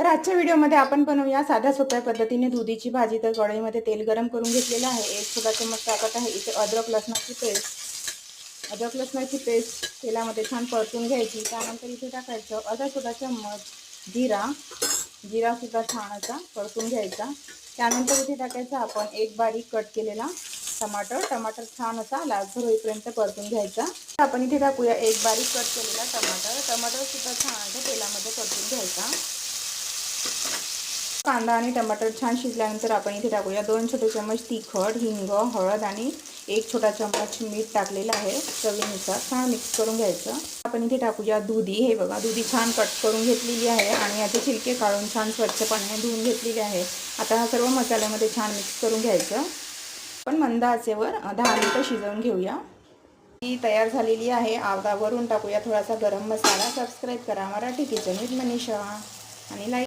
आजच्या व्हिडिओमध्ये आपण बनवूया साध्या सोप्या पद्धतीने दुधीची भाजी। तर कढईमध्ये तेल गरम करून घेतलेलं आहे। 1 छोटा चमच टाकत आहे इथे अद्रक लसणाची पेस्ट तेलामध्ये छान परतून घ्यायची। त्यानंतर इथे टाकायचं अर्धा छोटा चमच जिरा सुद्धा छान असा परतून घ्यायचा। त्यानंतर इथे टाकायचं आपण एक बारीक कट केलेला टमाटर छान असा लालसर होईपर्यंत परतून घ्यायचा। आपण इथे टाकूया एक बारीक कट केलेला टमाटर सुद्धा छान असा तेलामध्ये परतून घ्यायचा। कांदा आणि टमाटर छान शिजल्यानंतर आपण इथे टाकूया 2 छोटे चमच तिखट, हिंग, हळद आणि 1 छोटा चमच मीठ टाकलेलं आहे चवीनुसार। छान मिक्स करून घ्यायचं। आपण इथे टाकूया दुधी। हे बघा दुधी छान कट करून घेतलेली आहे आणि याचे छिलके काढून छान स्वच्छ पाण्याने धुवून घेतलेले आहे। आता हा सर्व मसाल्यामध्ये छान मिक्स करून घ्यायचं। आपण मंद आचेवर 10 मिनिटं शिजवून घेऊया। ही तयार झालेली आहे। वरून टाकूया थोडासा गरम मसाला। सबस्क्राईब करा मराठी किचन विथ मनीषा आणि लाईक